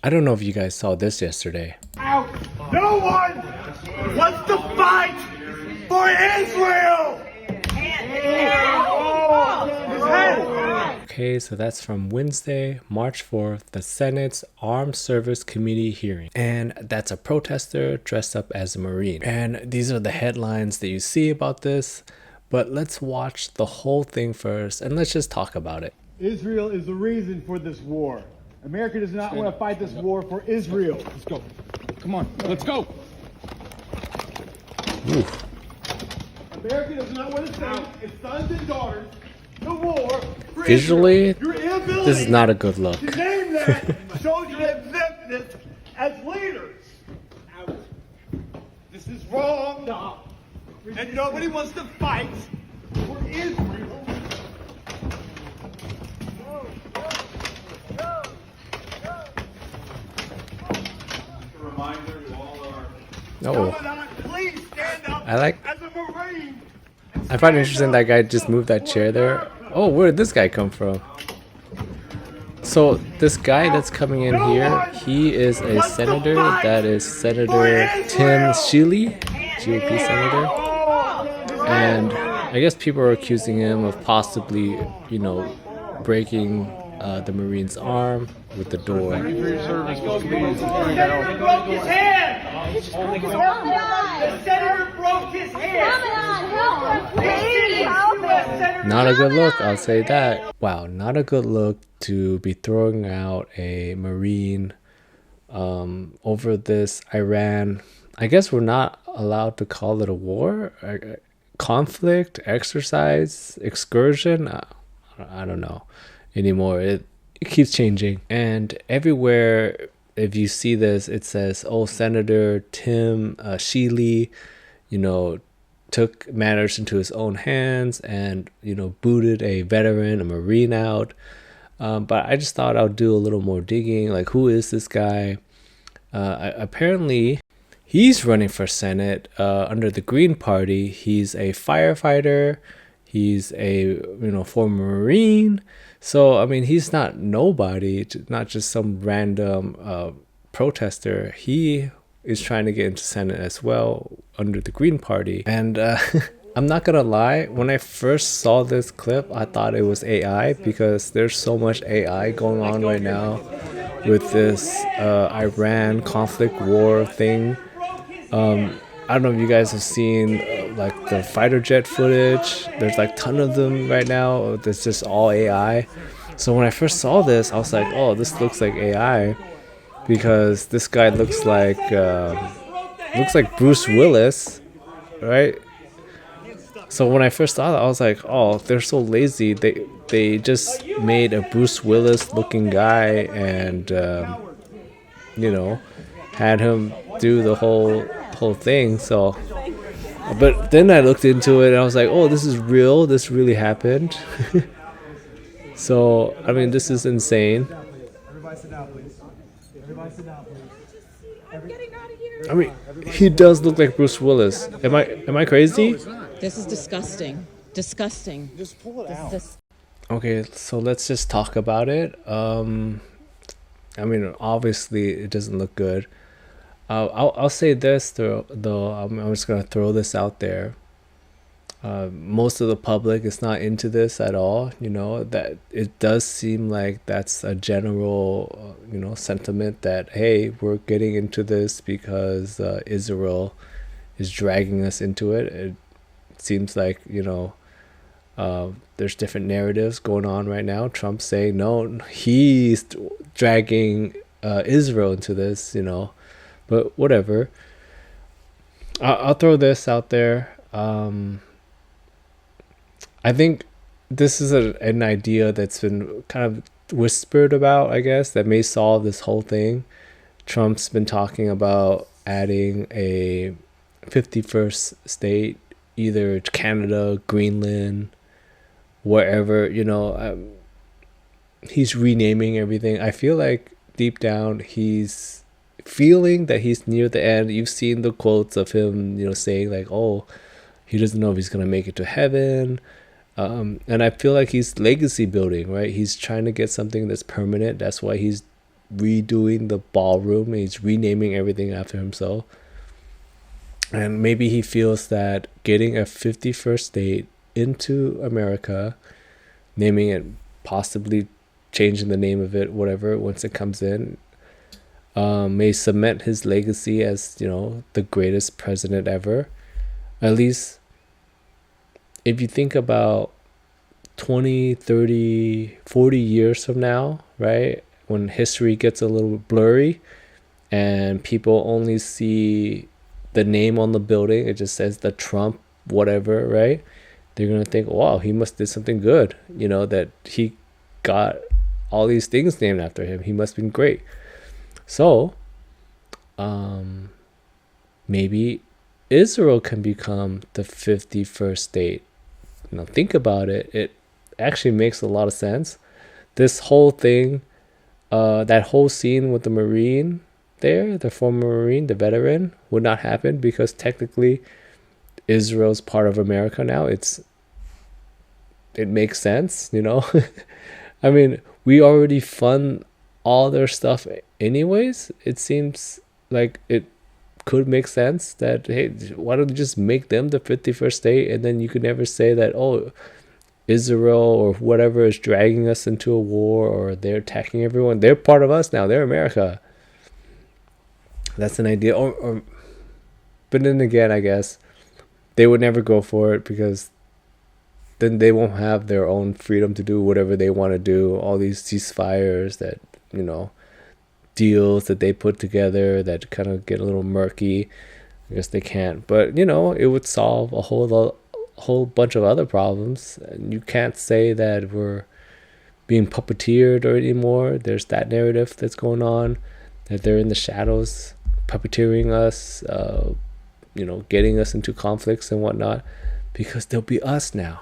I don't know if you guys saw this yesterday. Out. No one wants to fight for Israel. Okay, so that's from Wednesday, March 4th, the Senate's Armed Service Committee hearing. And that's a protester dressed up as a Marine. And these are the headlines that you see about this. But let's watch the whole thing first and let's just talk about it. Israel is the reason for this war. America does not want to fight this war for Israel. Let's go. Come on, let's go. Oof. America does not want to send its sons and daughters to war for Visually, Israel. Your inability this is not a good look. to name that shows your exemptness as leaders. Out. This is wrong. No. And nobody wants to fight for Israel. Oh, Please stand up I like. as a Marine. I find it interesting that guy just moved that chair there. Oh, where did this guy come from? So this guy that's coming in here, he is a senator. That is Senator Tim Shealy, GOP senator. And I guess people are accusing him of possibly, you know, breaking the Marine's arm with the door. The senator broke his hand. The senator broke his hand. Not a good look, I'll say that. Wow, not a good look to be throwing out a Marine over this Iran. I guess we're not allowed to call it a war, conflict, exercise, excursion. I don't know anymore. It keeps changing, and everywhere if you see this, it says, "Oh, Senator Tim Shealy, you know, took matters into his own hands and, you know, booted a veteran, a Marine out." But I just thought I'll do a little more digging. Like, who is this guy? Apparently, he's running for Senate under the Green Party. He's a firefighter. He's a, you know, former Marine. So, I mean, he's not nobody, not just some random protester. He is trying to get into Senate as well under the Green Party. And I'm not gonna lie, when I first saw this clip, I thought it was AI because there's so much AI going on right now with this Iran conflict war thing. I don't know if you guys have seen like the fighter jet footage. There's like a ton of them right now. It's just all AI. So when I first saw this, I was like, oh, this looks like AI, because this guy looks like Bruce Willis, right? So when I first saw that, I was like, oh, they're so lazy. They just made a Bruce Willis looking guy and you know, had him do the whole thing. So, but then I looked into it and I was like, oh, this is real. This really happened. So, I mean, this is insane. Everybody sit down, please. Everybody sit down, please. I'm getting out of here. I mean, he does look like Bruce Willis. Am I crazy? This is disgusting. Disgusting. Just pull it out. Okay, so let's just talk about it. I mean, obviously it doesn't look good. I'll say this though. I'm just gonna throw this out there. Most of the public is not into this at all. You know, that it does seem like that's a general, you know, sentiment that, hey, we're getting into this because Israel is dragging us into it. It seems like, you know, there's different narratives going on right now. Trump's saying no, he's dragging Israel into this, you know, but whatever. I'll throw this out there. I think this is an idea that's been kind of whispered about, I guess, that may solve this whole thing. Trump's been talking about adding a 51st state, either Canada, Greenland, wherever, you know. He's renaming everything. I feel like deep down he's feeling that he's near the end. You've seen the quotes of him, you know, saying like, oh, he doesn't know if he's going to make it to heaven. And I feel like he's legacy building, right? He's trying to get something that's permanent. That's why he's redoing the ballroom. He's renaming everything after himself. And maybe he feels that getting a 51st state into America, naming it, possibly changing the name of it, whatever, once it comes in, may cement his legacy as, the greatest president ever. At least if you think about 20, 30, 40 years from now, right? When history gets a little blurry and people only see the name on the building, it just says the Trump whatever, right? They're going to think, wow, he must did something good, that he got all these things named after him. He must have been great. So, maybe Israel can become the 51st state. Think about it. It actually makes a lot of sense. This whole thing, that whole scene with the Marine there, the former Marine, the veteran, would not happen because technically Israel's part of America now. It makes sense, I mean, we already fund all their stuff anyways. It seems like it could make sense that, hey, why don't you just make them the 51st state, and then you could never say that, oh, Israel or whatever is dragging us into a war or they're attacking everyone. They're part of us now. They're America. That's an idea. But then again, I guess they would never go for it because then they won't have their own freedom to do whatever they want to do. All these ceasefires that, deals that they put together that kind of get a little murky. I guess they can't. But, it would solve a whole bunch of other problems. And you can't say that we're being puppeteered or anymore. There's that narrative that's going on, that they're in the shadows puppeteering us, getting us into conflicts and whatnot, because they'll be us now.